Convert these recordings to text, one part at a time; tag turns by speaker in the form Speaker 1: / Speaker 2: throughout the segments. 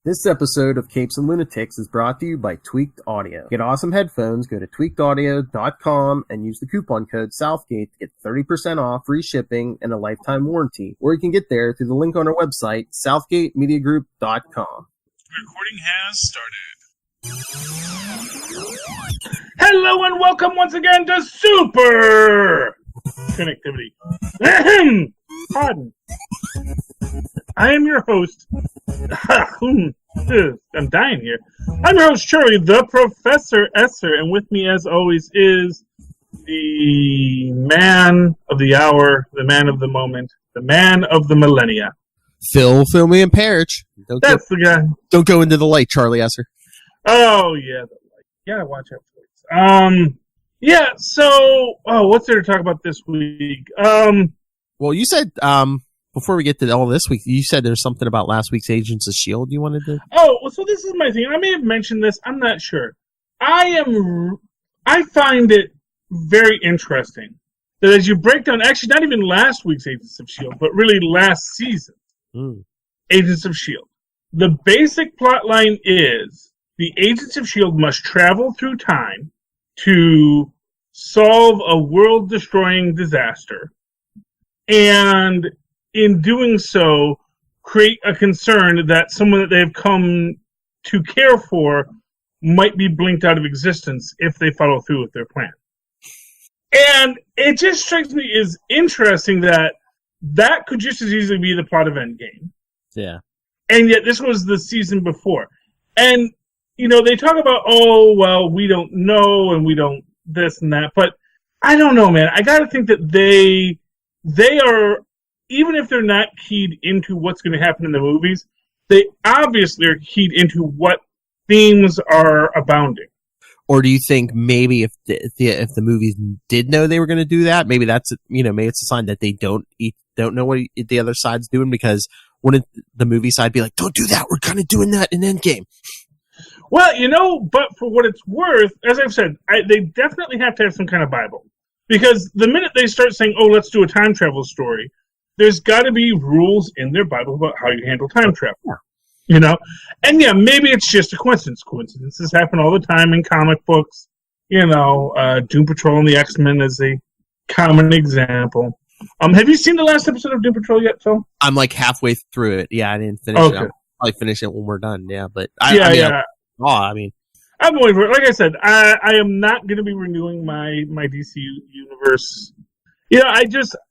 Speaker 1: This episode of Capes and Lunatics is brought to you by Tweaked Audio. Get awesome headphones, go to tweakedaudio.com and use the coupon code Southgate to get 30% off, free shipping, and a lifetime warranty. Or you can get there through the link on our website, southgatemediagroup.com.
Speaker 2: Recording has started. Hello and welcome once again to Superconnectivity. Pardon. I am your host. I'm dying here. I'm your host, Shirley, the Professor Esser, and with me, as always, is the man of the hour, the man of the moment, the man of the millennia.
Speaker 1: Phil me and Perich.
Speaker 2: That's the guy.
Speaker 1: Don't go into the light, Charlie Esser.
Speaker 2: Oh, yeah, the light. You gotta watch out for it. Yeah, so, what's there to talk about this week?
Speaker 1: Well, you said, before we get to all this week, you said there's something about last week's Agents of S.H.I.E.L.D. you wanted to...
Speaker 2: Oh, well, so this is my thing. I may have mentioned this. I'm not sure. I find it very interesting that as you break down, actually not even last week's Agents of S.H.I.E.L.D., but really last season, Agents of S.H.I.E.L.D., the basic plot line is the Agents of S.H.I.E.L.D. must travel through time to solve a world-destroying disaster, and in doing so, create a concern that someone that they've come to care for might be blinked out of existence if they follow through with their plan. And it just strikes me as interesting that could just as easily be the plot of Endgame.
Speaker 1: Yeah.
Speaker 2: And yet this was the season before. And, you know, they talk about, oh, well, we don't know and we don't this and that. But I don't know, man. I got to think that they are... Even if they're not keyed into what's going to happen in the movies, they obviously are keyed into what themes are abounding.
Speaker 1: Or do you think maybe if the movies did know they were going to do that, maybe that's, maybe it's a sign that they don't know what the other side's doing, because wouldn't the movie side be like, don't do that, we're kind of doing that in Endgame?
Speaker 2: Well, but for what it's worth, as I've said, they definitely have to have some kind of Bible. Because the minute they start saying, oh, let's do a time travel story, there's got to be rules in their Bible about how you handle time travel. And yeah, maybe it's just a coincidence. Coincidences happen all the time in comic books. Doom Patrol and the X-Men is a common example. Have you seen the last episode of Doom Patrol yet, Phil?
Speaker 1: I'm like halfway through it. Yeah, I didn't finish it. I'll probably finish it when we're done. Yeah, but I'm waiting for it. Like I said, I am not going to be renewing my DC Universe.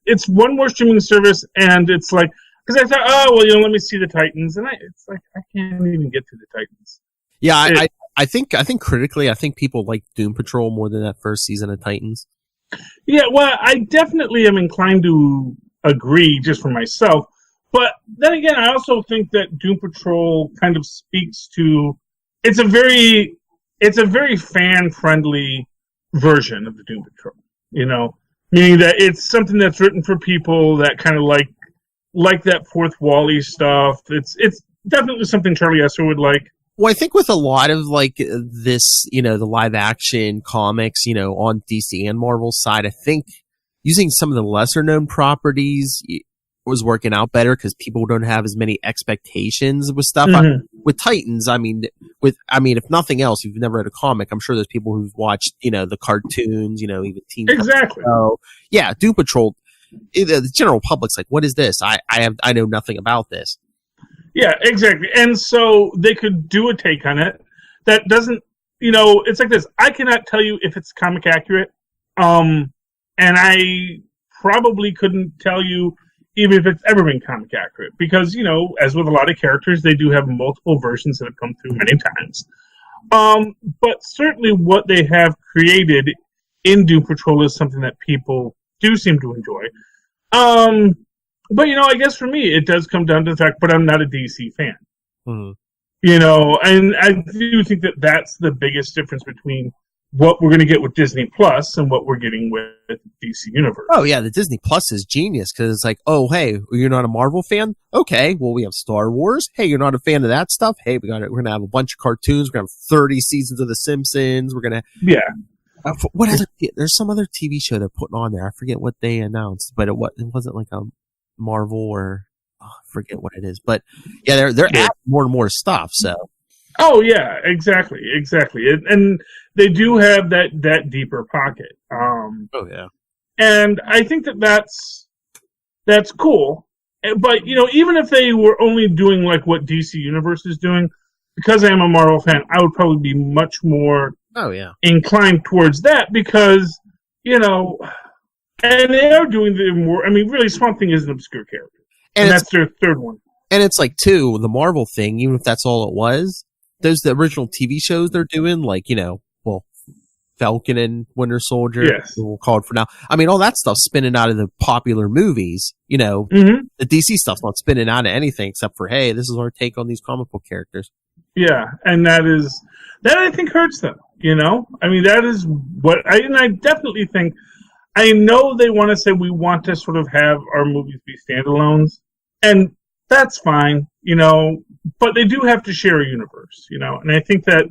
Speaker 1: It's one more streaming service, and it's like, because I thought, let me see the Titans, and it's like, I can't even get to the Titans. Yeah, I think critically, I think people like Doom Patrol more than that first season of Titans.
Speaker 2: Yeah, well, I definitely am inclined to agree just for myself, but then again, I also think that Doom Patrol kind of speaks to, it's a very fan-friendly version of the Doom Patrol, meaning that it's something that's written for people that kind of like that Fourth Wall-y stuff. It's definitely something Charlie Esser would like.
Speaker 1: Well, I think with a lot of like this, the live action comics, on DC and Marvel side, I think using some of the lesser known properties was working out better because people don't have as many expectations with stuff.
Speaker 2: Mm-hmm.
Speaker 1: With Titans, if nothing else, if you've never read a comic, I'm sure there's people who've watched, the cartoons, even Teen
Speaker 2: exactly.
Speaker 1: So, yeah, Doom Patrol. The general public's like, what is this? I know nothing about this.
Speaker 2: Yeah, exactly. And so they could do a take on it that doesn't, it's like this. I cannot tell you if it's comic accurate, and I probably couldn't tell you even if it's ever been comic accurate, because, as with a lot of characters, they do have multiple versions that have come through many times. But certainly what they have created in Doom Patrol is something that people do seem to enjoy. But, I guess for me, it does come down to the fact, but I'm not a DC fan.
Speaker 1: Mm-hmm.
Speaker 2: And I do think that that's the biggest difference between what we're going to get with Disney Plus and what we're getting with DC Universe.
Speaker 1: Oh, yeah, the Disney Plus is genius because it's like, oh, hey, you're not a Marvel fan? Okay, well, we have Star Wars. Hey, you're not a fan of that stuff? Hey, we're going to have a bunch of cartoons. We're going to have 30 seasons of The Simpsons. We're going to...
Speaker 2: Yeah.
Speaker 1: What other? There's some other TV show they're putting on there. I forget what they announced, but it wasn't like a Marvel or I forget what it is, but yeah, they're adding more and more stuff. So.
Speaker 2: Oh yeah, exactly, and they do have that deeper pocket.
Speaker 1: Oh yeah,
Speaker 2: and I think that's cool. But even if they were only doing like what DC Universe is doing, because I am a Marvel fan, I would probably be much more inclined towards that because and they are doing the more. I mean, really, Swamp Thing is an obscure character, and that's their third one.
Speaker 1: And it's like too the Marvel thing, even if that's all it was. The original TV shows they're doing, like, Falcon and Winter Soldier, we'll call it for now. I mean, all that stuff's spinning out of the popular movies, The DC stuff's not spinning out of anything except for, hey, this is our take on these comic book characters.
Speaker 2: Yeah, and that I think hurts them, I mean, that is what, I definitely think, I know they want to say we want to sort of have our movies be standalones, and that's fine, but they do have to share a universe, and I think that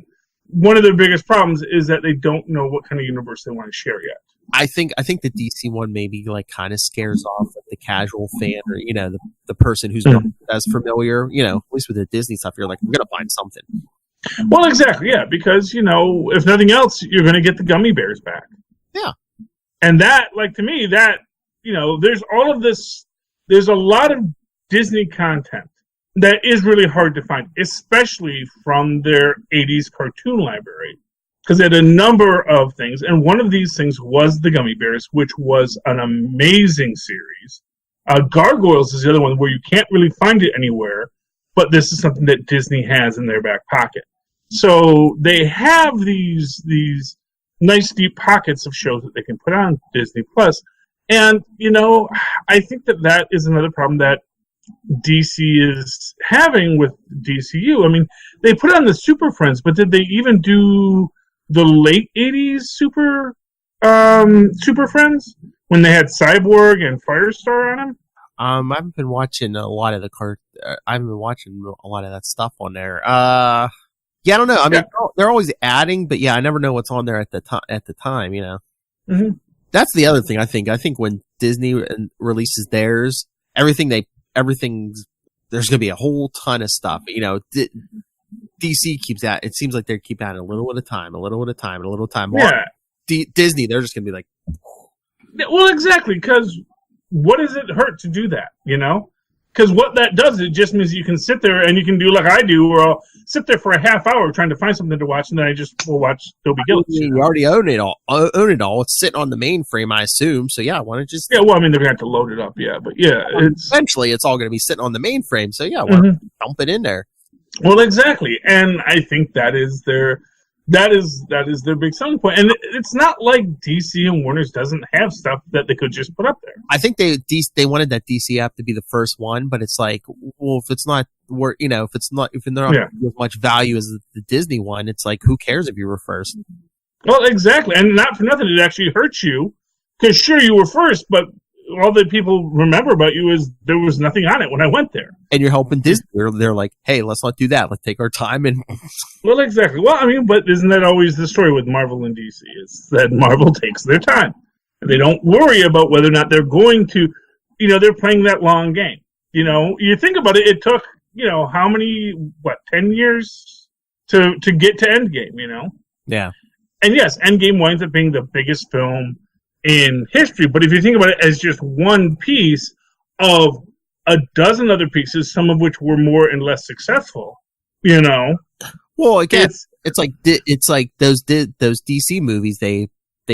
Speaker 2: one of their biggest problems is that they don't know what kind of universe they want to share yet.
Speaker 1: I think the DC one maybe like kind of scares off like the casual fan or the person who's not as familiar, at least with the Disney stuff. You're like, we're gonna find something.
Speaker 2: Well, exactly, yeah, because if nothing else, you're gonna get the gummy bears back.
Speaker 1: Yeah,
Speaker 2: and that, like, to me, that there's all of this. There's a lot of Disney content that is really hard to find, especially from their 80s cartoon library, because they had a number of things, and one of these things was the Gummy Bears, which was an amazing series. Gargoyles is the other one where you can't really find it anywhere, but this is something that Disney has in their back pocket. So they have these nice deep pockets of shows that they can put on Disney Plus, and I think that is another problem that DC is having with DCU. I mean, they put on the Super Friends, but did they even do the late 80s Super Friends when they had Cyborg and Firestar on them?
Speaker 1: I haven't been watching a lot of that stuff on there. Yeah, I don't know. I mean, they're always adding, but I never know what's on there at the time.
Speaker 2: Mm-hmm.
Speaker 1: That's the other thing. I think when Disney releases theirs, everything's there's going to be a whole ton of stuff. DC keeps that. It seems like they keep adding a little at a time, more. Yeah. Disney, they're just going to be like,
Speaker 2: well, exactly, because what does it hurt to do that? Because what that does, it just means you can sit there and you can do like I do, where I'll sit there for a half hour trying to find something to watch, and then I just will watch Toby Gillis.
Speaker 1: You already own it all. It's sitting on the mainframe, I assume. So why don't just?
Speaker 2: Yeah, well, I mean, they're gonna have to load it up, but
Speaker 1: eventually it's all gonna be sitting on the mainframe. So why don't you dump it in there?
Speaker 2: Well, exactly, and I think that is their big selling point. And it's not like DC and Warner's doesn't have stuff that they could just put up there.
Speaker 1: I think they wanted that DC app to be the first one, but it's like, well, if it's not, if they're not as much value as the Disney one, it's like, who cares if you were first?
Speaker 2: Well, exactly, and not for nothing, it actually hurts you because sure you were first, but all that people remember about you is there was nothing on it when I went there.
Speaker 1: And you're helping Disney. They're like, hey, let's not do that. Let's take our time and.
Speaker 2: Well, exactly. Well, I mean, but isn't that always the story with Marvel and DC? Is that Marvel takes their time. And they don't worry about whether or not they're going to, they're playing that long game. You think about it, it took, how many, 10 years to get to Endgame,
Speaker 1: Yeah.
Speaker 2: And yes, Endgame winds up being the biggest film in history, but if you think about it as just one piece of a dozen other pieces, some of which were more and less successful,
Speaker 1: Well, again, it's like those DC movies. They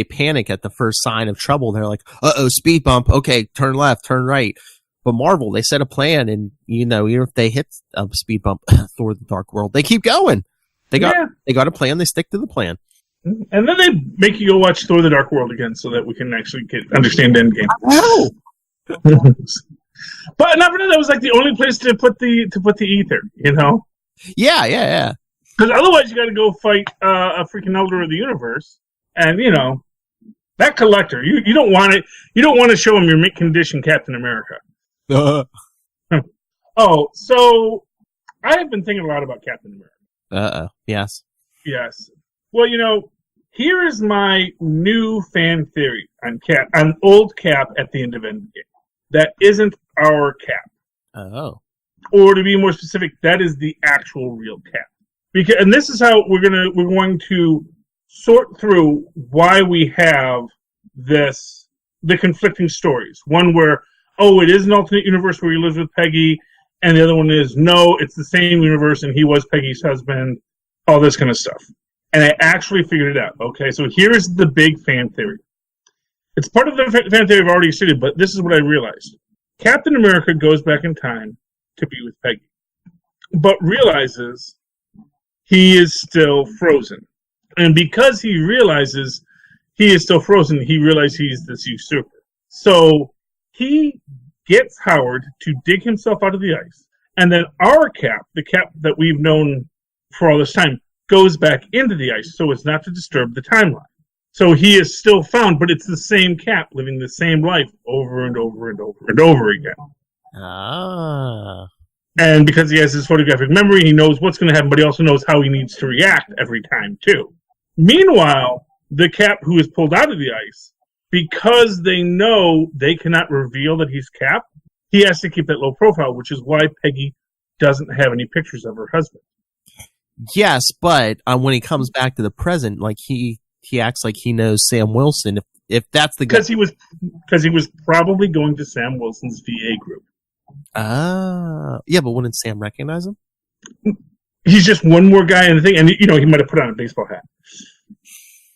Speaker 1: panic at the first sign of trouble. They're like, speed bump. Okay, turn left, turn right. But Marvel, they set a plan, and even if they hit a speed bump, Thor: The Dark World, they keep going. They got a plan. They stick to the plan.
Speaker 2: And then they make you go watch Thor: The Dark World again so that we can actually understand Endgame.
Speaker 1: Oh.
Speaker 2: But not for that was like the only place to put the ether,
Speaker 1: Yeah.
Speaker 2: Because otherwise you got to go fight a freaking Elder of the Universe, and that Collector. You don't want it. You don't want to show him your mint condition Captain America. Oh, so I have been thinking a lot about Captain America.
Speaker 1: Yes.
Speaker 2: Well, here is my new fan theory on old Cap at the end of Endgame. That isn't our Cap.
Speaker 1: Oh.
Speaker 2: Or to be more specific, that is the actual real Cap. And this is how we're going to sort through why we have the conflicting stories. One where, it is an alternate universe where he lives with Peggy, and the other one is, no, it's the same universe and he was Peggy's husband, all this kind of stuff. And I actually figured it out. Okay, so here's the big fan theory. It's part of the fan theory I've already stated, but this is what I realized. Captain America goes back in time to be with Peggy, but realizes he is still frozen. And because he realizes he is still frozen, he realizes he's this usurper. So he gets Howard to dig himself out of the ice. And then our Cap, the Cap that we've known for all this time, goes back into the ice so as not to disturb the timeline. So he is still found, but it's the same Cap living the same life over and over and over and over again.
Speaker 1: Ah.
Speaker 2: And because he has his photographic memory, he knows what's going to happen, but he also knows how he needs to react every time, too. Meanwhile, the Cap who is pulled out of the ice, because they know they cannot reveal that he's Cap, he has to keep that low profile, which is why Peggy doesn't have any pictures of her husband.
Speaker 1: Yes, but when he comes back to the present, like he acts like he knows Sam Wilson. If that's the guy,
Speaker 2: because he was probably going to Sam Wilson's VA group.
Speaker 1: Yeah, but wouldn't Sam recognize him?
Speaker 2: He's just one more guy in the thing, and he might have put on a baseball hat.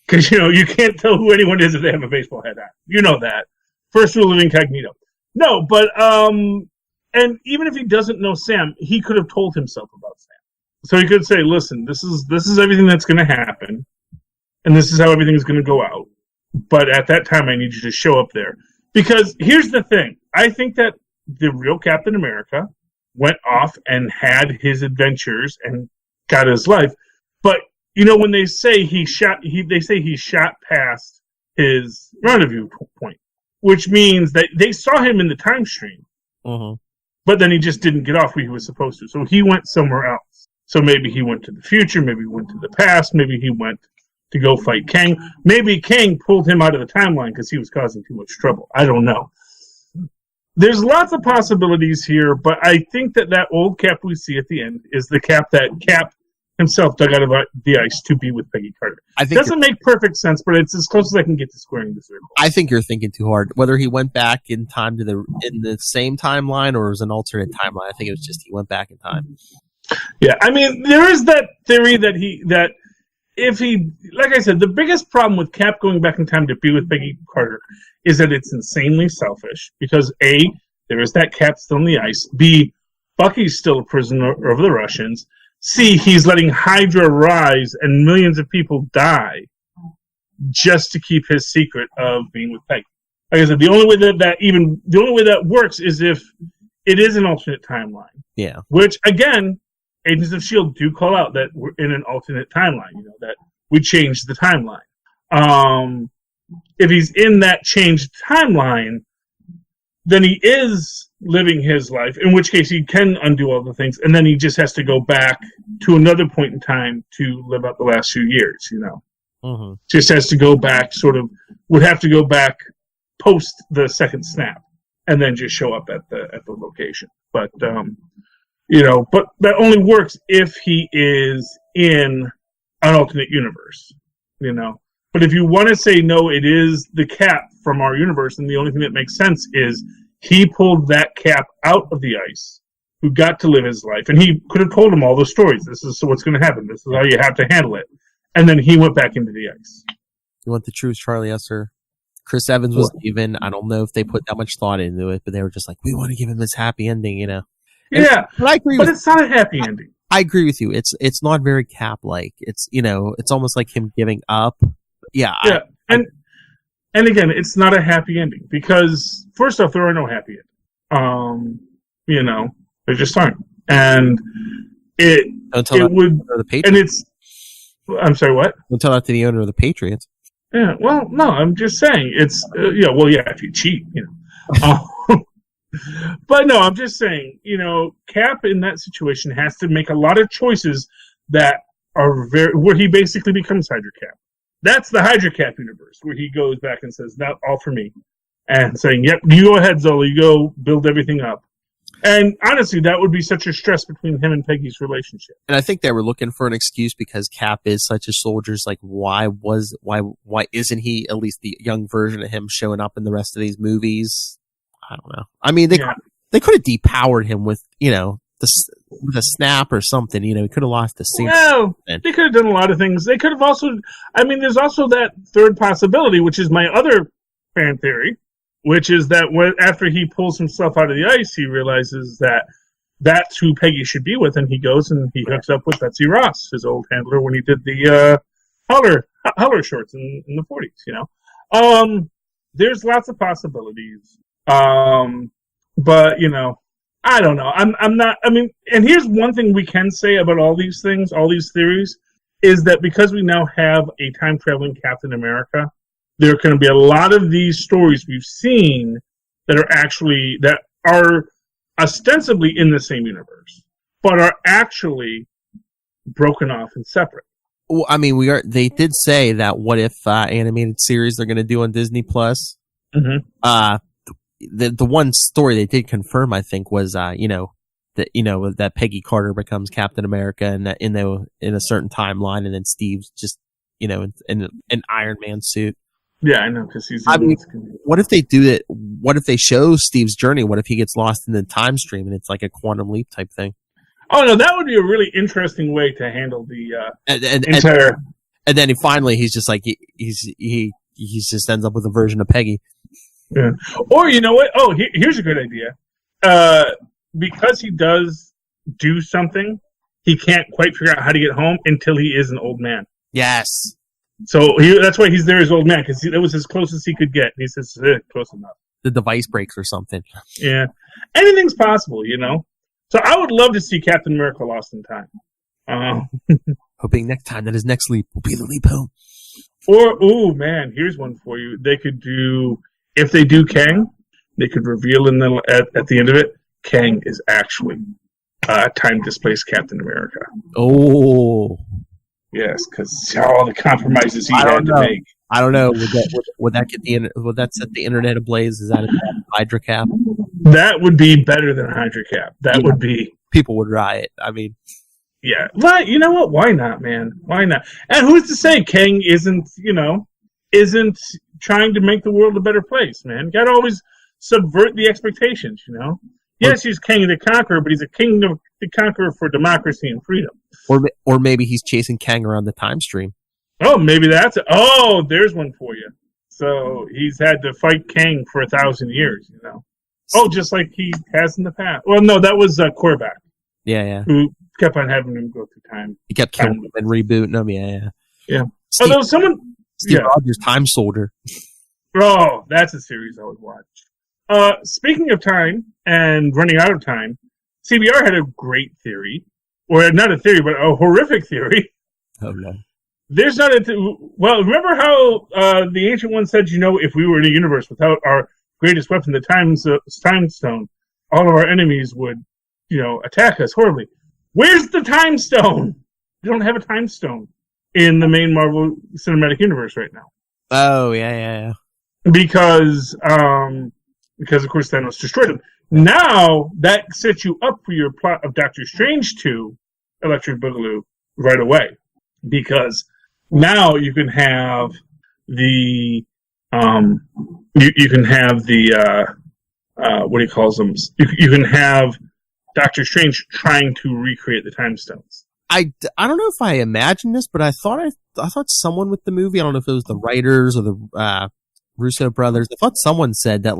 Speaker 2: Because you can't tell who anyone is if they have a baseball hat on. You know that. First rule of incognito. No, but and even if he doesn't know Sam, he could have told himself about Sam. So he could say, "Listen, this is everything that's going to happen, and this is how everything is going to go out. But at that time, I need you to show up there." Because here's the thing: I think that the real Captain America went off and had his adventures and got his life. But when they say he shot past his rendezvous point, which means that they saw him in the time stream, but then he just didn't get off where he was supposed to. So he went somewhere else. So maybe he went to the future, maybe he went to the past, maybe he went to go fight Kang. Maybe Kang pulled him out of the timeline because he was causing too much trouble. I don't know. There's lots of possibilities here, but I think that old Cap we see at the end is the Cap that Cap himself dug out of the ice to be with Peggy Carter. It doesn't make perfect sense, but it's as close as I can get to squaring the circle.
Speaker 1: I think you're thinking too hard. Whether he went back in time in the same timeline or it was an alternate timeline, I think it was just he went back in time.
Speaker 2: Yeah, I mean, there is that theory that if he, like I said, the biggest problem with Cap going back in time to be with Peggy Carter is that it's insanely selfish because A, there is that Cap still in the ice. B, Bucky's still a prisoner of the Russians. C, he's letting Hydra rise and millions of people die just to keep his secret of being with Peggy. Like I said, the only way that works is if it is an alternate timeline.
Speaker 1: Yeah.
Speaker 2: Which again, Agents of S.H.I.E.L.D. do call out that we're in an alternate timeline, that we changed the timeline. If he's in that changed timeline, then he is living his life, in which case he can undo all the things, and then he just has to go back to another point in time to live out the last few years, Just has to go back, would have to go back post the second snap, and then just show up at the location. But, but that only works if he is in an alternate universe, But if you want to say, no, it is the Cap from our universe, then the only thing that makes sense is he pulled that Cap out of the ice, who got to live his life, and he could have told him all the stories. This is what's going to happen. This is how you have to handle it. And then he went back into the ice.
Speaker 1: You want the truth, Charlie Esser? Chris Evans was even. I don't know if they put that much thought into it, but they were just like, we want to give him this happy ending,
Speaker 2: Yeah,
Speaker 1: but I agree.
Speaker 2: But it's not a happy ending.
Speaker 1: I agree with you. It's not very Cap-like. It's it's almost like him giving up. Yeah.
Speaker 2: And again, it's not a happy ending because first off, there are no happy endings. There just aren't. And it would. The Patriots. And it's. I'm sorry. What?
Speaker 1: Don't tell that to the owner of the Patriots.
Speaker 2: Yeah. Well, no. I'm just saying it's. If you cheat, But no, I'm just saying, Cap in that situation has to make a lot of choices that are where he basically becomes Hydra Cap. That's the Hydra Cap universe, where he goes back and says, "Not all for me," and saying, "Yep, you go ahead, Zola. You go build everything up." And honestly, that would be such a stress between him and Peggy's relationship.
Speaker 1: And I think they were looking for an excuse because Cap is such a soldier. It's like, why isn't he, at least the young version of him, showing up in the rest of these movies? I don't know. I mean, they could have depowered him with, with a snap or something. He could have lost the scene.
Speaker 2: Well, they could have done a lot of things. They could have also, there's also that third possibility, which is my other fan theory, which is that after he pulls himself out of the ice, he realizes that that's who Peggy should be with, and he goes and he hooks up with Betsy Ross, his old handler, when he did the Howler shorts in the 40s. There's lots of possibilities, but I don't know. I'm not. And here's one thing we can say about all these things, all these theories, is that because we now have a time traveling Captain America, there are going to be a lot of these stories we've seen that are ostensibly in the same universe, but are actually broken off and separate.
Speaker 1: Well, they did say that what if animated series they're going to do on Disney Plus.
Speaker 2: Mm-hmm.
Speaker 1: The one story they did confirm, I think, was that Peggy Carter becomes Captain America and that in a certain timeline, and then Steve's just in an Iron Man suit.
Speaker 2: Yeah, I know, because he's.
Speaker 1: What if they do it? What if they show Steve's journey? What if he gets lost in the time stream and it's like a quantum leap type thing?
Speaker 2: Oh no, that would be a really interesting way to handle the entire.
Speaker 1: And then he's just like he just ends up with a version of Peggy.
Speaker 2: Yeah. Or you know what? Oh, here's a good idea. Because he does do something, he can't quite figure out how to get home until he is an old man.
Speaker 1: Yes.
Speaker 2: So that's why he's there as old man, because that was as close as he could get. He says, close enough.
Speaker 1: The device breaks or something.
Speaker 2: Yeah. Anything's possible, So I would love to see Captain America lost in time.
Speaker 1: Hoping next time that his next leap will be the leap home.
Speaker 2: Or, oh man, here's one for you. They could do, if they do Kang, they could reveal at the end of it, Kang is actually time-displaced Captain America.
Speaker 1: Oh.
Speaker 2: Yes, because all the compromises he had to make.
Speaker 1: I don't know. Would that set the internet ablaze? Is that a Hydra Cap?
Speaker 2: That would be better than Hydra Cap. That would be.
Speaker 1: People would riot.
Speaker 2: Yeah, but you know what? Why not, man? Why not? And who's to say Kang isn't trying to make the world a better place, man? You got to always subvert the expectations, Yes, he's King the Conqueror, but he's a king of the conqueror for democracy and freedom.
Speaker 1: Or maybe he's chasing Kang around the time stream.
Speaker 2: Oh, maybe that's it. Oh, there's one for you. So he's had to fight Kang for 1,000 years, Oh, just like he has in the past. Well, no, that was Korvac.
Speaker 1: Yeah.
Speaker 2: Who kept on having him go through time.
Speaker 1: He kept killing him and rebooting him. Yeah.
Speaker 2: Although Steve
Speaker 1: Rogers, Time Soldier.
Speaker 2: Oh, that's a series I would watch. Speaking of time and running out of time, CBR had a great theory, or not a theory, but a horrific theory.
Speaker 1: Oh no!
Speaker 2: There's not well. Remember how the Ancient One said, if we were in a universe without our greatest weapon, the time stone, all of our enemies would, attack us horribly. Where's the time stone? We don't have a time stone in the main Marvel Cinematic Universe right now.
Speaker 1: Oh yeah.
Speaker 2: Because of course Thanos destroyed him. Now that sets you up for your plot of Doctor Strange 2, Electric Boogaloo, right away, because now you can have the you can have the what he calls them. You can have Doctor Strange trying to recreate the time stones.
Speaker 1: I don't know if I imagined this, but I thought someone with the movie, I don't know if it was the writers or the Russo brothers, I thought someone said that,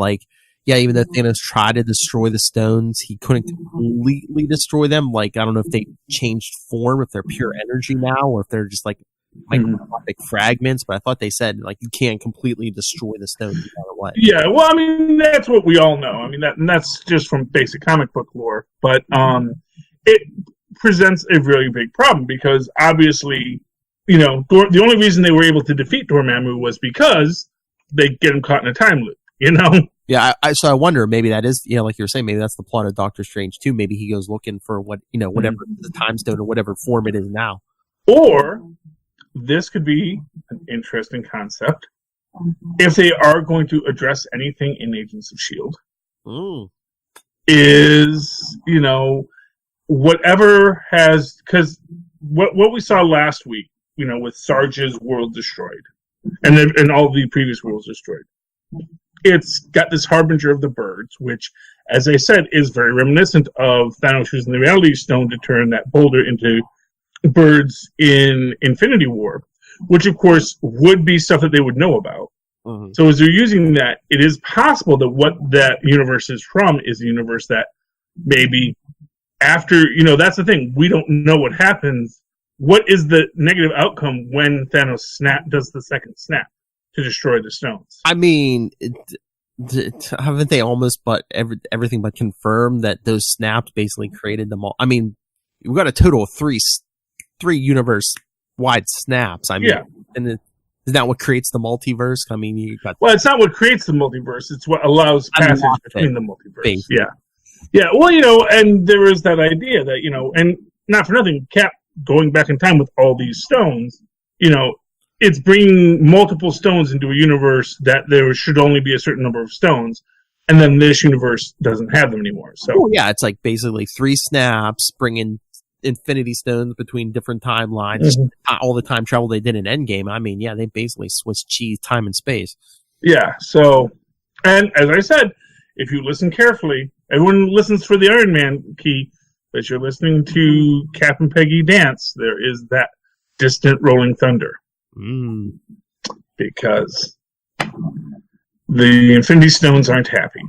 Speaker 1: even though Thanos tried to destroy the stones, he couldn't completely destroy them. I don't know if they changed form, if they're pure energy now, or if they're just microscopic fragments. But I thought they said you can't completely destroy the stones no matter what. Yeah,
Speaker 2: well, that's what we all know. That's just from basic comic book lore. But it presents a really big problem because obviously, the only reason they were able to defeat Dormammu was because they get him caught in a time loop.
Speaker 1: Yeah, so I wonder, maybe that is, like you were saying, maybe that's the plot of Doctor Strange 2. Maybe he goes looking for whatever the time stone or whatever form it is now.
Speaker 2: Or this could be an interesting concept if they are going to address anything in Agents of S.H.I.E.L.D. is, whatever has, because what we saw last week, with Sarge's world destroyed, and all the previous worlds destroyed, it's got this harbinger of the birds, which, as I said, is very reminiscent of Thanos using the Reality Stone to turn that boulder into birds in Infinity War, which, of course, would be stuff that they would know about. Mm-hmm. So as they're using that, it is possible that what that universe is from is a universe that maybe after, that's the thing. We don't know what happens. What is the negative outcome when Thanos does the second snap to destroy the stones?
Speaker 1: I mean, haven't they almost everything but confirmed that those snaps basically created them all? I mean, we've got a total of three universe-wide snaps. I mean, yeah. And is that what creates the multiverse? I mean,
Speaker 2: well, it's not what creates the multiverse. It's what allows passage between the multiverse. Basically. Yeah. Yeah. Well, and there is that idea that, and not for nothing, Cap going back in time with all these stones, it's bringing multiple stones into a universe that there should only be a certain number of stones, and then this universe doesn't have them anymore. So
Speaker 1: yeah, it's like basically 3 snaps, bringing Infinity Stones between different timelines, mm-hmm. all the time travel they did in Endgame. I mean, yeah, they basically switched cheese, time and space.
Speaker 2: Yeah, so, and as I said, if you listen carefully, everyone listens for the Iron Man key, but you're listening to Cap and Peggy dance, there is that distant rolling thunder.
Speaker 1: Mm.
Speaker 2: Because the Infinity Stones aren't happy.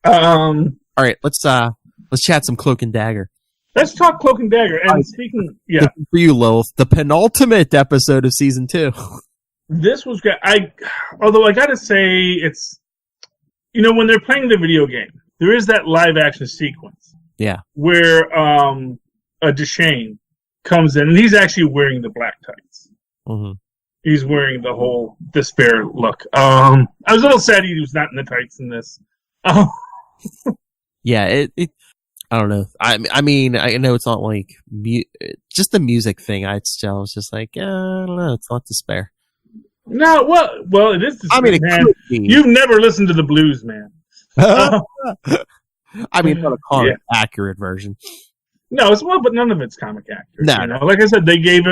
Speaker 1: All right, let's chat some Cloak and Dagger.
Speaker 2: Let's talk Cloak and Dagger. And speaking, yeah,
Speaker 1: for you, Lilith, the penultimate episode of season 2.
Speaker 2: This was good. Although I gotta say, it's when they're playing the video game, there is that live action sequence.
Speaker 1: Yeah,
Speaker 2: where a Deshane comes in, and he's actually wearing the black tights.
Speaker 1: Mm-hmm.
Speaker 2: He's wearing the whole despair look. I was a little sad he was not in the tights in this.
Speaker 1: Yeah, it I don't know. I mean, I know it's not like just the music thing. I was just like, I don't know. It's not despair.
Speaker 2: No, well, it is despair,
Speaker 1: I mean,
Speaker 2: man. You've never listened to the blues, man.
Speaker 1: I mean, not a comic accurate version.
Speaker 2: No, but none of it's comic accurate.
Speaker 1: No.
Speaker 2: Like I said, they gave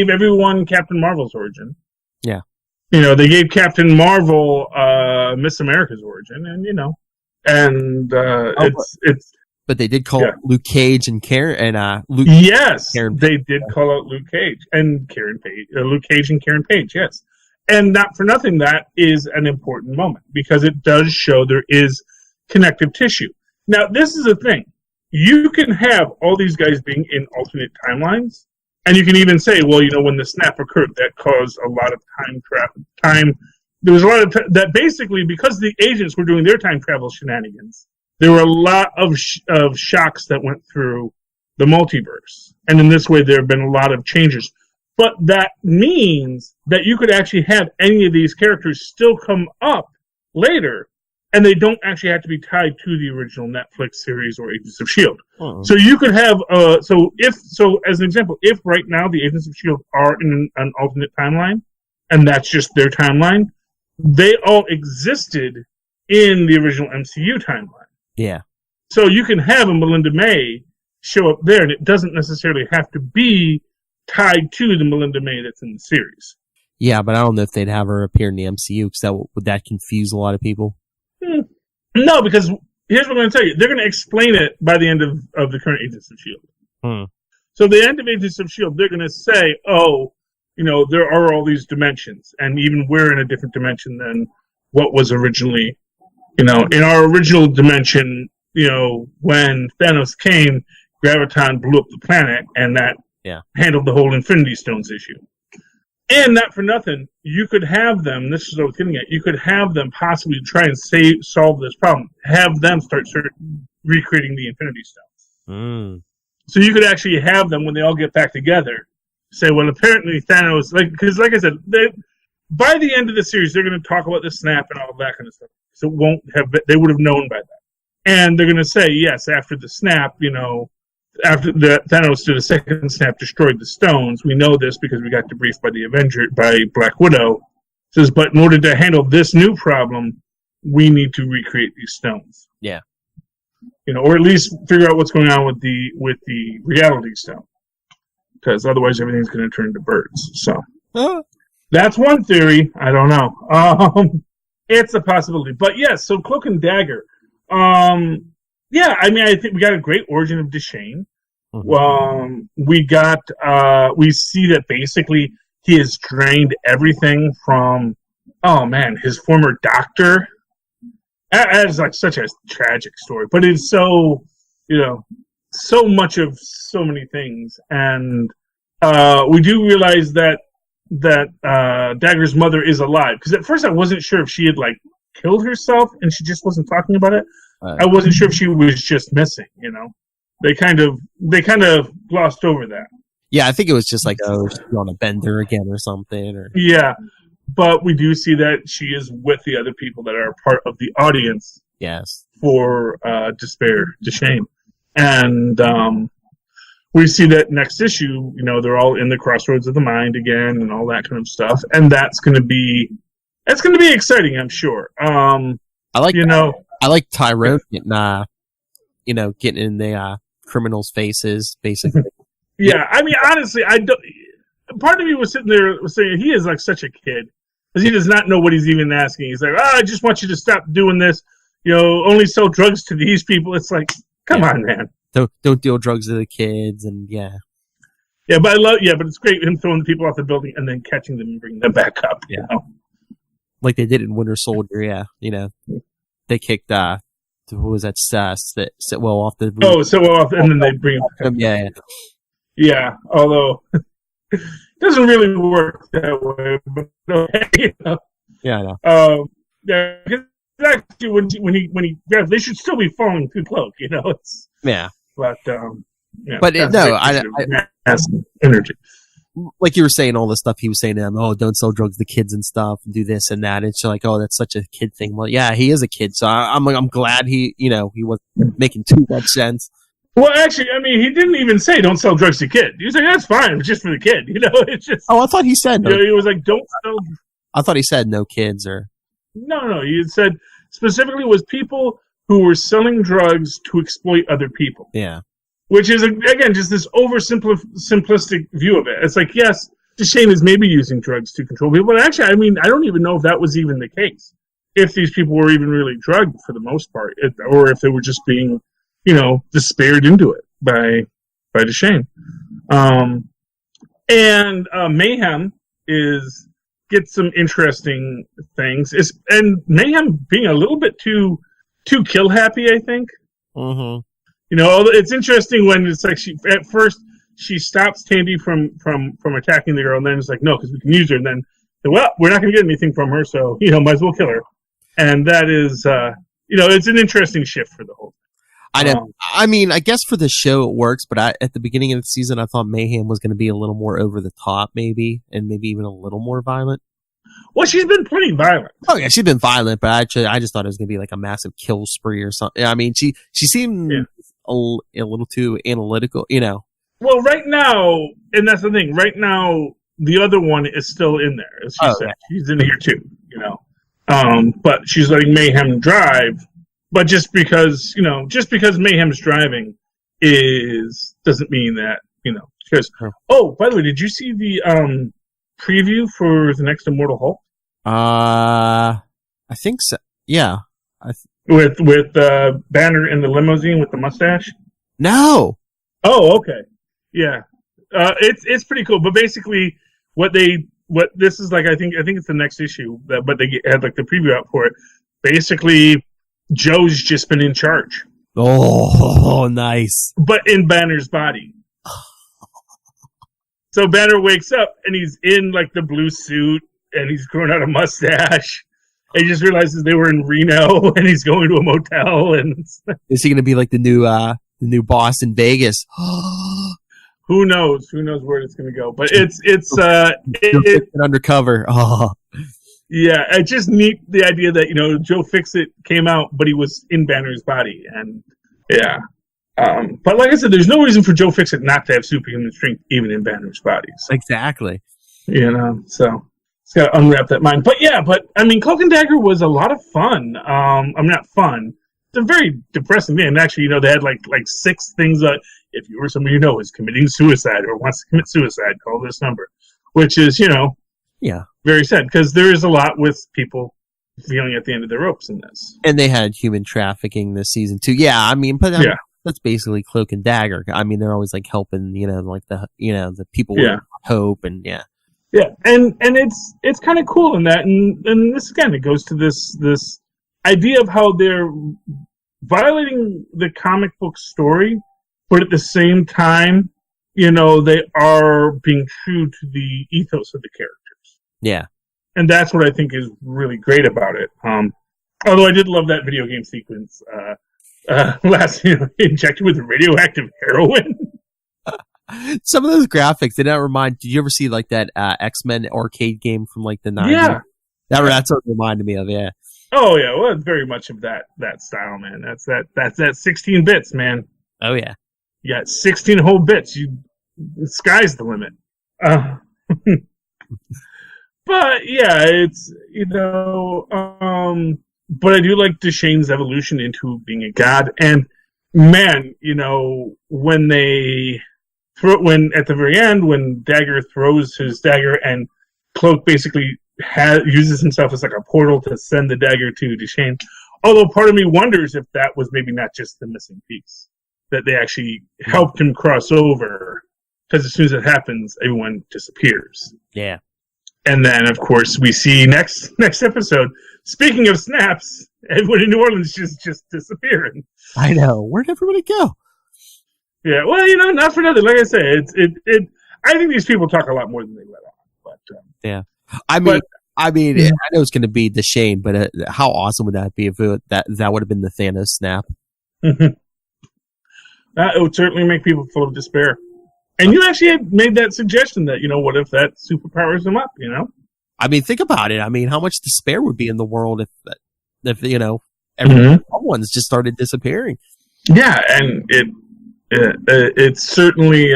Speaker 2: everyone Captain Marvel's origin.
Speaker 1: Yeah.
Speaker 2: They gave Captain Marvel Miss America's origin, and it's.
Speaker 1: But they did call Luke Cage and Karen Luke.
Speaker 2: Yes, they did call out Luke Cage and Karen Page. Luke Cage and Karen Page. Yes, and not for nothing, that is an important moment because it does show there is connective tissue. Now, this is a thing. You can have all these guys being in alternate timelines, and you can even say, well, when the snap occurred, that caused a lot of time. There was a lot of that basically because the agents were doing their time travel shenanigans. There were a lot of shocks that went through the multiverse. And in this way, there have been a lot of changes. But that means that you could actually have any of these characters still come up later, and they don't actually have to be tied to the original Netflix series or Agents of S.H.I.E.L.D. Uh-huh. So you could have, as an example, if right now the Agents of S.H.I.E.L.D. are in an alternate timeline, and that's just their timeline, they all existed in the original MCU timeline.
Speaker 1: Yeah.
Speaker 2: So you can have a Melinda May show up there, and it doesn't necessarily have to be tied to the Melinda May that's in the series.
Speaker 1: Yeah, but I don't know if they'd have her appear in the MCU, because would that confuse a lot of people?
Speaker 2: No, because here's what I'm going to tell you. They're going to explain it by the end of the current Agents of S.H.I.E.L.D. So the end of Agents of S.H.I.E.L.D., they're going to say, there are all these dimensions, and even we're in a different dimension than what was originally. In our original dimension, when Thanos came, Graviton blew up the planet, and that handled the whole Infinity Stones issue. And not for nothing, you could have them, this is what I was getting at, you could have them possibly try and solve this problem. Have them start recreating the Infinity Stones. So you could actually have them, when they all get back together, say, well, apparently Thanos, because like I said, by the end of the series, they're going to talk about the snap and all that kind of stuff. So they would have known by that. And they're going to say, yes, after the snap, after the Thanos did a second snap, destroyed the stones. We know this because we got debriefed by the Avengers, by Black Widow. It says, but in order to handle this new problem, we need to recreate these stones.
Speaker 1: Yeah.
Speaker 2: or at least figure out what's going on with the reality stone, because otherwise everything's going to turn into birds. So that's one theory. I don't know. It's a possibility, but yes. So Cloak and Dagger. Yeah, I mean, I think we got a great origin of Deshane. Mm-hmm. We see that basically he has drained everything from, his former doctor. That is like such a tragic story, but it's so, so much of so many things. And we do realize that Dagger's mother is alive. Because at first I wasn't sure if she had like killed herself and she just wasn't talking about it. I wasn't sure if she was just missing, They kind of glossed over that.
Speaker 1: Yeah, I think it was just like, she's on a bender again or something.
Speaker 2: Yeah, but we do see that she is with the other people that are part of the audience.
Speaker 1: Yes.
Speaker 2: For Deshane. And we see that next issue, they're all in the crossroads of the mind again and all that kind of stuff. And that's going to be exciting, I'm sure.
Speaker 1: I like Tyrone getting in the criminals' faces, basically.
Speaker 2: Yeah, I mean, honestly, part of me was sitting there saying he is like such a kid because he does not know what he's even asking. He's like, I just want you to stop doing this. Only sell drugs to these people. It's like, come on, man.
Speaker 1: Don't deal drugs to the kids, and yeah.
Speaker 2: Yeah, but but it's great him throwing the people off the building and then catching them and bringing them back up.
Speaker 1: Yeah, like they did in Winter Soldier. Yeah, they kicked who was that? Sitwell off the roof.
Speaker 2: Oh, Sitwell off, and then they bring him. Yeah. Although it doesn't really work that way, but okay.
Speaker 1: Yeah, I know.
Speaker 2: Actually, when he grabs, they should still be falling through Cloak. It's but
Speaker 1: I
Speaker 2: has energy.
Speaker 1: Like you were saying, all the stuff he was saying to them, don't sell drugs to kids and stuff, and do this and that. It's like, that's such a kid thing. Well, yeah, he is a kid, so I'm glad he was making too much sense.
Speaker 2: Well, actually, I mean, he didn't even say don't sell drugs to kids. He was like, that's fine, it's just for the kid. It's just.
Speaker 1: Oh, I thought he said.
Speaker 2: No. He was like, don't sell.
Speaker 1: I thought he said no kids or.
Speaker 2: No. He said specifically was people who were selling drugs to exploit other people.
Speaker 1: Yeah.
Speaker 2: Which is, again, just this simplistic view of it. It's like, yes, Deshane is maybe using drugs to control people, but actually, I mean, I don't even know if that was even the case. If these people were even really drugged for the most part, or if they were just being, despaired into it by Deshane. And Mayhem gets some interesting things. And Mayhem being a little bit too kill happy, I think.
Speaker 1: Mm-hmm.
Speaker 2: It's interesting when it's like at first she stops Tandy from attacking the girl, and then it's like, no, because we can use her, and then, well, we're not going to get anything from her, so, might as well kill her. And that is, it's an interesting shift for the whole thing.
Speaker 1: I know. I mean, I guess for the show it works, but at the beginning of the season, I thought Mayhem was going to be a little more over the top, maybe, and maybe even a little more violent.
Speaker 2: Well, she's been pretty violent.
Speaker 1: Oh yeah, she's been violent, but I just thought it was going to be like a massive kill spree or something. I mean, she seemed a little too analytical,
Speaker 2: Well, right now, and that's the thing. Right now, the other one is still in there, as she said. Yeah. She's in here too, But she's letting Mayhem drive. But just because Mayhem's driving doesn't mean that, because, by the way, did you see the preview for the next Immortal Hulk?
Speaker 1: I think so. Yeah.
Speaker 2: With Banner in the limousine with the mustache?
Speaker 1: No.
Speaker 2: Oh, okay. Yeah. It's pretty cool. But basically, what this is like, I think it's the next issue, but they had like the preview out for it. Basically, Joe's just been in charge.
Speaker 1: Oh, nice.
Speaker 2: But in Banner's body. So Banner wakes up and he's in like the blue suit and he's growing out a mustache. And he just realizes they were in Reno and he's going to a motel. And
Speaker 1: is he going to be like the new boss in Vegas?
Speaker 2: Who knows? Who knows where it's going to go? But it's
Speaker 1: undercover. Oh.
Speaker 2: Yeah, it's just neat the idea that Joe Fixit came out, but he was in Banner's body, and yeah. But like I said, there's no reason for Joe Fixit not to have superhuman strength even in Banner's body. So,
Speaker 1: exactly.
Speaker 2: So it's got to unwrap that mind. But I mean, Cloak and Dagger was a lot of fun. I'm not fun. a very depressing thing. And actually, they had like 6 things if you or somebody is committing suicide or wants to commit suicide, call this number, which is, very sad because there is a lot with people feeling at the end of their ropes in this.
Speaker 1: And they had human trafficking this season too. Yeah, I mean, but that's basically Cloak and Dagger. I mean, they're always like helping, like the people with hope and
Speaker 2: Yeah, and it's kind of cool in that, and this again, it goes to this idea of how they're violating the comic book story, but at the same time, they are being true to the ethos of the characters.
Speaker 1: Yeah,
Speaker 2: and that's what I think is really great about it. Although I did love that video game sequence last, injected with radioactive heroin.
Speaker 1: Some of those graphics did not did you ever see like that X-Men arcade game from like the 90s?
Speaker 2: Yeah.
Speaker 1: That's what it reminded me of, yeah.
Speaker 2: Oh yeah, well it's very much of that style, man. That's that 16 bits, man.
Speaker 1: Oh yeah.
Speaker 2: You got 16 whole bits. The sky's the limit. But yeah, it's but I do like Deshane's evolution into being a god, and man, when at the very end, when Dagger throws his dagger and Cloak basically uses himself as like a portal to send the dagger to Deshane. Although part of me wonders if that was maybe not just the missing piece, that they actually helped him cross over, because as soon as it happens, everyone disappears.
Speaker 1: Yeah.
Speaker 2: And then, of course, we see next episode. Speaking of snaps, everyone in New Orleans just disappearing.
Speaker 1: I know. Where'd everybody go?
Speaker 2: Yeah, well, not for nothing. Like I say, I think these people talk a lot more than they let on. But
Speaker 1: yeah, I mean, I know it's going to be Deshane, but how awesome would that be if that would have been the Thanos snap?
Speaker 2: It would certainly make people full of despair. And you actually had made that suggestion that what if that superpowers them up?
Speaker 1: I mean, think about it. I mean, how much despair would be in the world if everyone's just started disappearing?
Speaker 2: Yeah, and it's certainly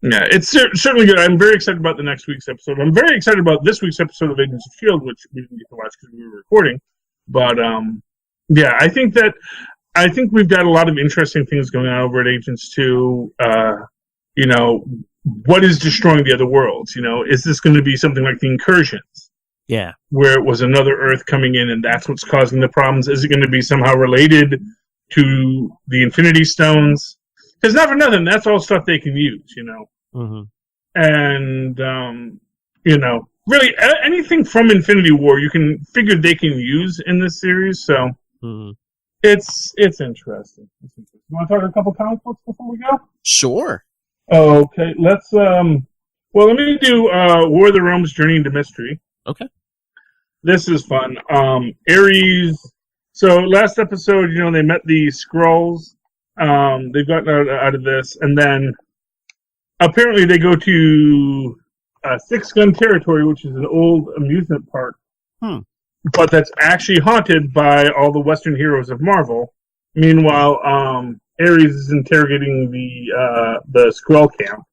Speaker 2: it's certainly good. I'm very excited about the next week's episode. I'm very excited about this week's episode of Agents of S.H.I.E.L.D., which we didn't get to watch because we were recording. But I think we've got a lot of interesting things going on over at Agents 2. What is destroying the other worlds? Is this going to be something like the Incursions?
Speaker 1: Yeah.
Speaker 2: Where it was another Earth coming in and that's what's causing the problems? Is it going to be somehow related to the Infinity Stones? Because not for nothing, that's all stuff they can use,
Speaker 1: Mm-hmm.
Speaker 2: And, really anything from Infinity War you can figure they can use in this series, so it's interesting. You want to talk a couple comic books before we go?
Speaker 1: Sure.
Speaker 2: Okay, let's, let me do War of the Realms Journey into Mystery.
Speaker 1: Okay.
Speaker 2: This is fun. Ares, so last episode, they met the Skrulls. They've gotten out of this, and then apparently they go to Six Gun Territory, which is an old amusement park. But that's actually haunted by all the Western heroes of Marvel. Meanwhile, Ares is interrogating the Skrull camp,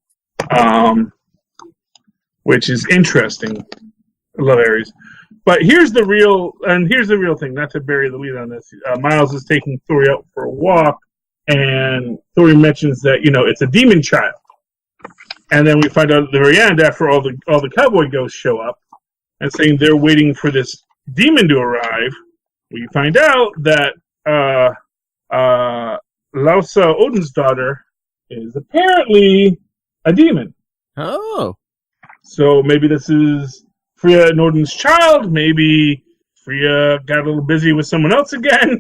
Speaker 2: which is interesting. I love Ares. But here's the real thing, not to bury the lead on this. Miles is taking Thor out for a walk, and Thor mentions that, it's a demon child. And then we find out at the very end, after all the cowboy ghosts show up, and saying they're waiting for this demon to arrive, we find out that Lausa, Odin's daughter, is apparently a demon.
Speaker 1: Oh.
Speaker 2: So maybe this is Freya and Odin's child. Maybe Freya got a little busy with someone else again.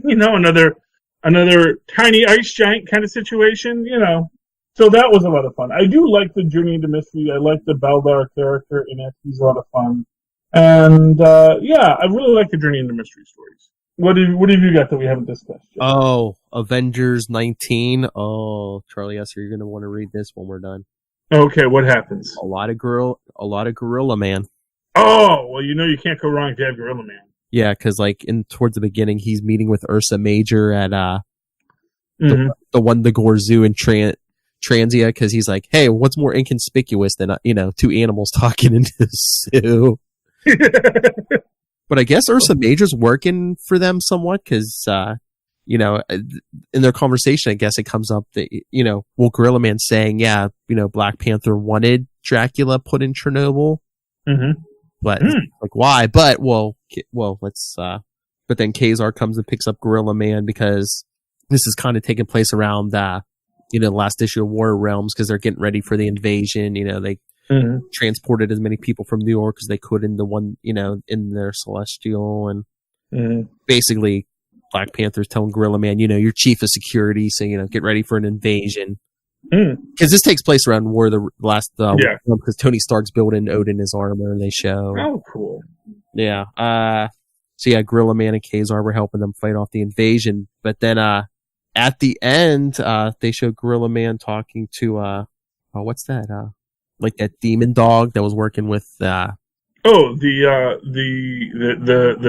Speaker 2: Another tiny ice giant kind of situation. So that was a lot of fun. I do like the Journey into Mystery. I like the Baldar character in it. He's a lot of fun. And I really like the Journey into Mystery stories. What have you got that we haven't discussed yet?
Speaker 1: Oh, Avengers 19. Oh, Charlie Esser, you're going to want to read this when we're done.
Speaker 2: Okay, what happens?
Speaker 1: A lot of Gorilla Man.
Speaker 2: Oh, well, you can't go wrong if you have Gorilla Man.
Speaker 1: Yeah, because towards the beginning, he's meeting with Ursa Major at the Wundagore Zoo in Transia, because he's like, hey, what's more inconspicuous than two animals talking in the zoo? But I guess Ursa Major's working for them somewhat, because in their conversation, I guess it comes up that, Gorilla Man saying, yeah, Black Panther wanted Dracula put in Chernobyl.
Speaker 2: Mm-hmm.
Speaker 1: But like, why? But let's. But then Kazar comes and picks up Gorilla Man because this is kind of taking place around, the last issue of War Realms because they're getting ready for the invasion. They transported as many people from New York as they could in the one, in their Celestial, and basically Black Panther's telling Gorilla Man, you're chief of security, so get ready for an invasion. Because this takes place around War the last, because Tony Stark's building Odin his armor. They show.
Speaker 2: Oh, cool.
Speaker 1: Yeah. So yeah, Gorilla Man and Kazar were helping them fight off the invasion, but then at the end, they show Gorilla Man talking to what's that? Like that demon dog that was working with. The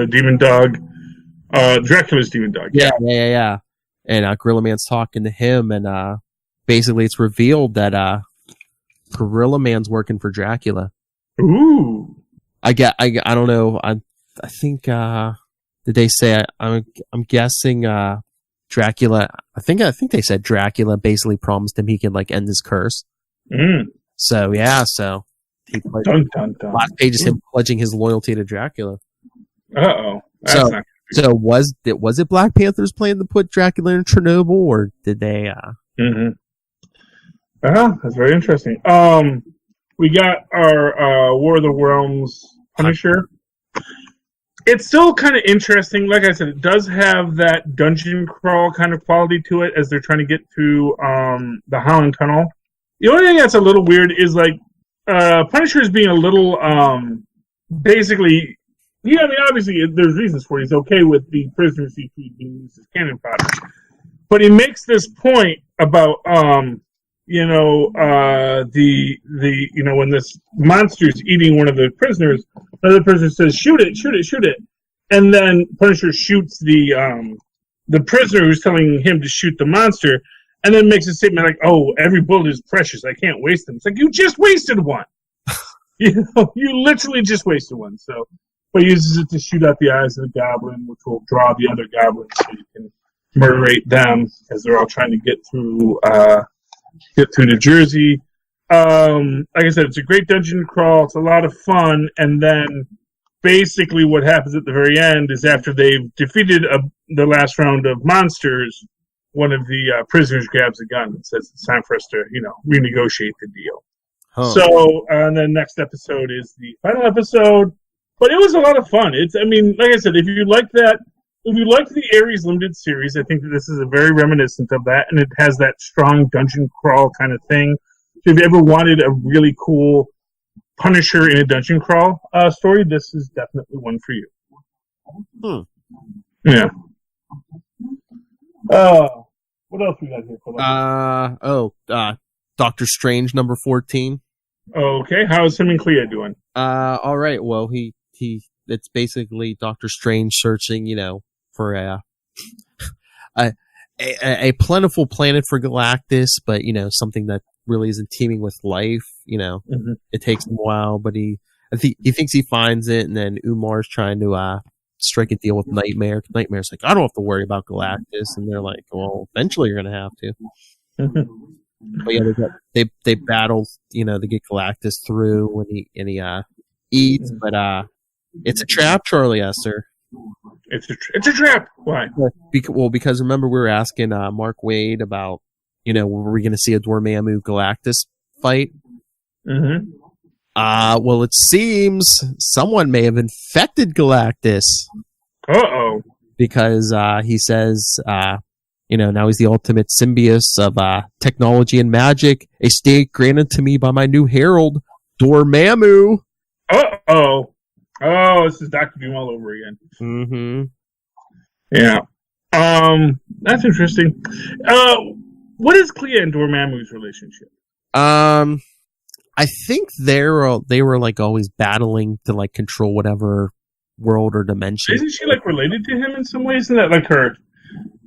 Speaker 2: demon dog, Dracula's demon dog.
Speaker 1: Yeah. And Gorilla Man's talking to him, and basically it's revealed that Gorilla Man's working for Dracula.
Speaker 2: Ooh.
Speaker 1: I don't know. I think did they say? I'm guessing Dracula. I think they said Dracula basically promised him he could like end his curse. So yeah, he
Speaker 2: dun, dun, dun.
Speaker 1: Last page is him pledging his loyalty to Dracula.
Speaker 2: So
Speaker 1: was it Black Panther's plan to put Dracula in Chernobyl, or did they?
Speaker 2: That's very interesting. We got our War of the Realms Punisher. It's still kind of interesting. Like I said, it does have that dungeon crawl kind of quality to it as they're trying to get through the Holland Tunnel. The only thing that's a little weird is like Punisher is being a little basically. Yeah, I mean, obviously there's reasons for it. He's okay with the prisoners he being used as cannon fodder, but he makes this point about when this monster's eating one of the prisoners, another prisoner says, "Shoot it, shoot it, shoot it," and then Punisher shoots the prisoner who's telling him to shoot the monster, and then makes a statement like, "Oh, every bullet is precious. I can't waste them." It's like, you just wasted one. You literally just wasted one. So, but he uses it to shoot out the eyes of the goblin, which will draw the other goblins so you can murderate them as they're all trying to get through New Jersey. Like I said, it's a great dungeon crawl. It's a lot of fun. And then basically what happens at the very end is after they've defeated the last round of monsters, one of the prisoners grabs a gun and says it's time for us to, renegotiate the deal. So, and then next episode is the final episode. But it was a lot of fun. Like I said, if you like the Ares Limited series, I think that this is a very reminiscent of that, and it has that strong dungeon crawl kind of thing. So if you ever wanted a really cool Punisher in a dungeon crawl story, this is definitely one for you. Yeah. What else we got here for
Speaker 1: Doctor Strange number 14.
Speaker 2: Okay, how's him and Clea doing?
Speaker 1: All right. Well, it's basically Doctor Strange searching, for a plentiful planet for Galactus, but something that really isn't teeming with life. It takes him a while, but he thinks he finds it, and then Umar's trying to strike a deal with Nightmare. Nightmare's like, I don't have to worry about Galactus, and they're like, well, eventually you're gonna have to. But yeah, they battle, to get Galactus through when he eats, but it's a trap, Charlie Esther.
Speaker 2: It's a trap. Why?
Speaker 1: Because remember we were asking Mark Wade about, were we going to see a Dormammu Galactus fight? Well, it seems someone may have infected Galactus.
Speaker 2: Uh-oh.
Speaker 1: Because he says, now he's the ultimate symbiote of technology and magic, a state granted to me by my new herald, Dormammu.
Speaker 2: Uh-oh. Oh, this is Dr. Doom all over again. Yeah. That's interesting. What is Clea and Dormammu's relationship?
Speaker 1: I think they were like always battling to like control whatever world or dimension.
Speaker 2: Isn't she like related to him in some ways? Isn't that like her?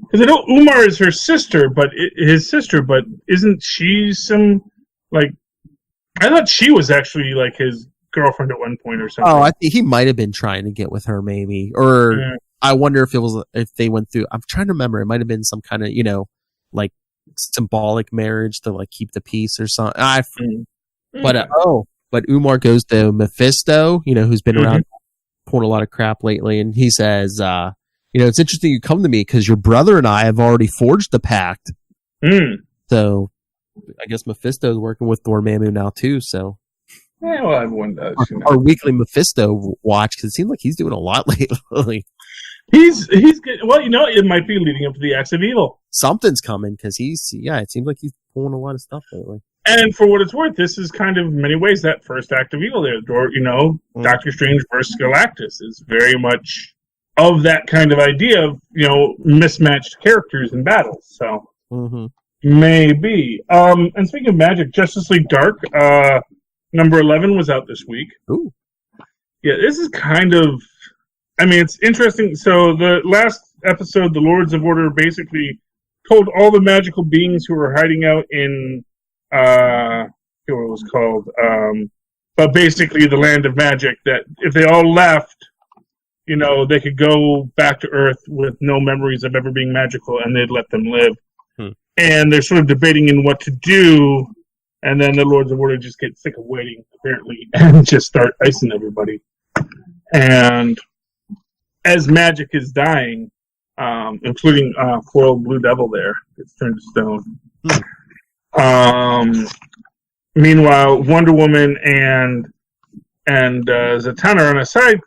Speaker 2: Because I know Umar is her sister, but isn't she some like? I thought she was actually like his girlfriend at one point or something.
Speaker 1: Oh, I think he might have been trying to get with her, maybe, or I wonder if they went through. I'm trying to remember. It might have been some kind of like symbolic marriage to like keep the peace or something. But Umar goes to Mephisto, who's been around pulling a lot of crap lately, and he says, it's interesting you come to me because your brother and I have already forged the pact. So I guess Mephisto's working with Dormammu now too. So
Speaker 2: yeah, well, everyone does.
Speaker 1: Our weekly Mephisto watch, because it seems like he's doing a lot lately.
Speaker 2: He's good. Well, it might be leading up to the Acts of Evil.
Speaker 1: Something's coming because it seems like he's pulling a lot of stuff lately.
Speaker 2: And for what it's worth, this is kind of in many ways that first Act of Evil there. Doctor Strange versus Galactus is very much of that kind of idea of, mismatched characters in battles. So maybe. And speaking of magic, Justice League Dark, number 11 was out this week.
Speaker 1: Ooh.
Speaker 2: Yeah, this is kind of, it's interesting. So the last episode, the Lords of Order basically told all the magical beings who were hiding out in, I forget what it was called, but basically the land of magic, that if they all left, they could go back to Earth with no memories of ever being magical, and they'd let them live. And they're sort of debating in what to do, and then the Lords of Order just get sick of waiting, apparently, and just start icing everybody. And as magic is dying, including Foil Blue Devil there, gets turned to stone. Meanwhile, Wonder Woman and Zatanna are on a side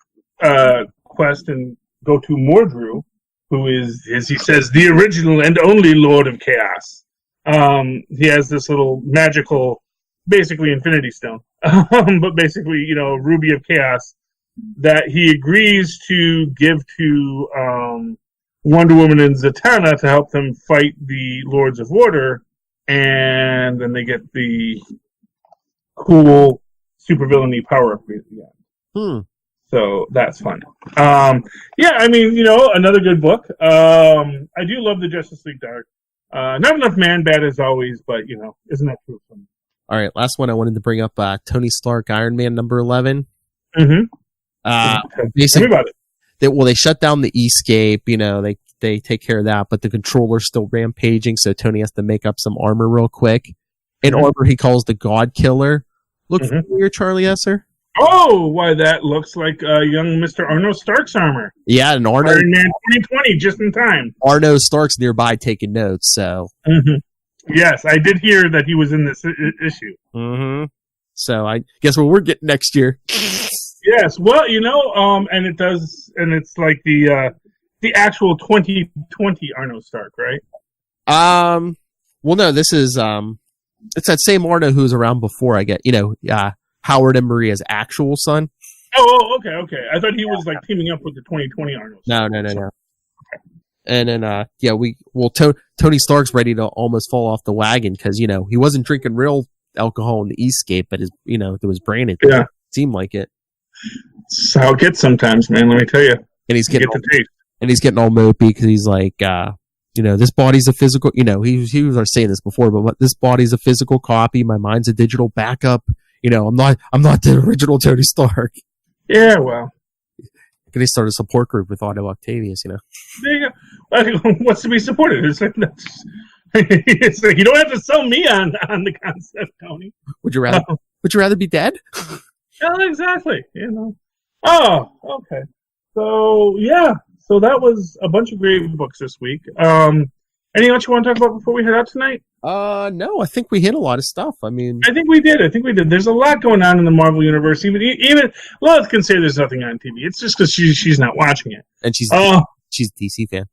Speaker 2: quest and go to Mordru, who is, as he says, the original and only Lord of Chaos. He has this little magical, basically Infinity Stone, but basically, Ruby of Chaos, that he agrees to give to Wonder Woman and Zatanna to help them fight the Lords of Order, and then they get the cool supervillainy power-up at the end. So that's fun. Another good book. I do love the Justice League Dark. Not enough Man-Bat as always, but, isn't that true?
Speaker 1: All right, last one I wanted to bring up, Tony Stark, Iron Man number 11.
Speaker 2: Basically, tell me about it.
Speaker 1: They shut down the E-scape, they take care of that, but the controller's still rampaging, so Tony has to make up some armor real quick. An armor he calls the God Killer. Look familiar, Charlie Esser?
Speaker 2: Oh, why, that looks like young Mr. Arno Stark's armor.
Speaker 1: Yeah, and Arno...
Speaker 2: Iron Man 2020, just in time.
Speaker 1: Arno Stark's nearby taking notes, so...
Speaker 2: Yes, I did hear that he was in this issue.
Speaker 1: So I guess what we're getting next year.
Speaker 2: Yes, well, and it does, and it's like the actual 2020 Arno Stark, right?
Speaker 1: Well, no, this is it's that same Arno who was around before. I get, Howard and Maria's actual son.
Speaker 2: Oh, okay. I thought he was like teaming up with the 2020 Arno.
Speaker 1: No. Okay. And then, Tony Stark's ready to almost fall off the wagon because he wasn't drinking real alcohol in the Escape, but there was branded. Yeah, it seemed like it.
Speaker 2: It's how it gets sometimes, man. Let me tell you.
Speaker 1: And he's getting all mopey because he's like, this body's a physical. He was saying this before, but this body's a physical copy. My mind's a digital backup. I'm not the original Tony Stark.
Speaker 2: Yeah, well.
Speaker 1: Can they start a support group with Otto Octavius?
Speaker 2: There you go. What's to be supported? It's like you don't have to sell me on the concept, Tony.
Speaker 1: Would you rather be dead?
Speaker 2: Yeah, exactly. Oh, okay. So yeah. So that was a bunch of great books this week. Anything else you want to talk about before we head out tonight?
Speaker 1: No, I think we hit a lot of stuff. I
Speaker 2: think we did. There's a lot going on in the Marvel universe. Even Lilith can say there's nothing on TV. It's just because she's not watching it,
Speaker 1: and she's a DC fan.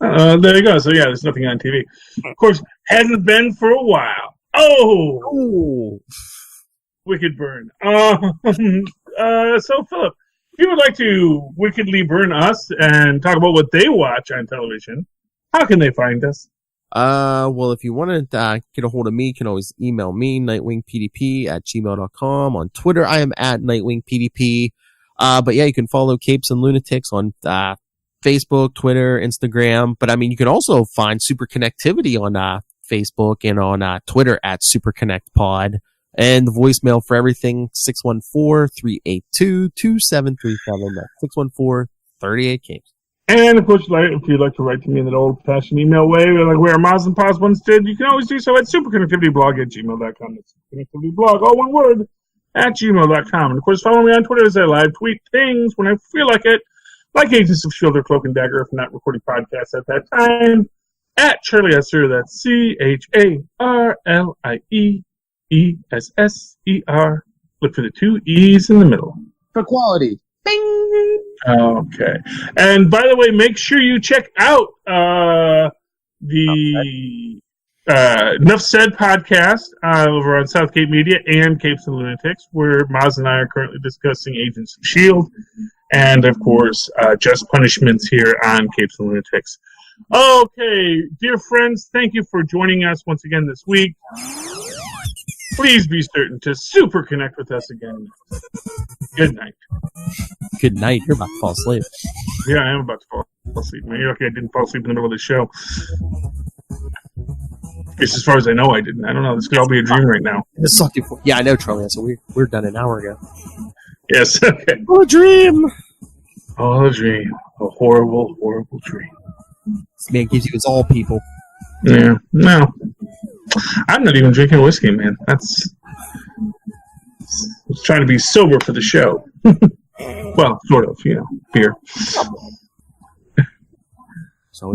Speaker 2: There you go. So yeah, there's nothing on TV. Of course, hasn't been for a while. Oh, wicked burn. So Philip, if you would like to wickedly burn us and talk about what they watch on television, how can they find us?
Speaker 1: Well, if you want to get a hold of me, you can always email me, nightwingpdp@gmail.com. On Twitter, I am at nightwingpdp. But yeah, you can follow Capes and Lunatics on Facebook, Twitter, Instagram. But you can also find Superconnectivity on Facebook and on Twitter at SuperConnectPod. And the voicemail for everything, 614-382-2737. That's 614-38-Capes.
Speaker 2: And of course, if you'd like to write to me in that old-fashioned email way, like where Maz and Paz once did, you can always do so at superconnectivityblog@gmail.com. That's superconnectivityblog, all one word, @gmail.com. And of course, follow me on Twitter as I live tweet things when I feel like it, like Agents of S.H.I.E.L.D. or Cloak and Dagger, if not recording podcasts at that time, @Charlie Esser, that's CharlieEsser. Look for the 2 E's in the middle.
Speaker 3: For quality. Bing!
Speaker 2: Okay. And by the way, make sure you check out the Enough Said podcast over on Southgate Media and Capes and Lunatics, where Maz and I are currently discussing Agents of S.H.I.E.L.D. and, of course, Just Punishments here on Capes and Lunatics. Okay, dear friends, thank you for joining us once again this week. Please be certain to super connect with us again. Good night.
Speaker 1: Good night. You're about to fall asleep.
Speaker 2: Yeah, I am about to fall asleep. Man, you're lucky I didn't fall asleep in the middle of the show. As far as I know, I didn't. I don't know. This could all be a dream right now.
Speaker 1: Yeah, I know, Charlie. So we're done an hour ago.
Speaker 2: Yes. Okay.
Speaker 1: Oh, a dream.
Speaker 2: Oh, a dream. A horrible, horrible dream.
Speaker 1: This man gives you his all, people.
Speaker 2: Yeah. No. I'm not even drinking whiskey, man. I was trying to be sober for the show. Well, sort of, beer.
Speaker 1: So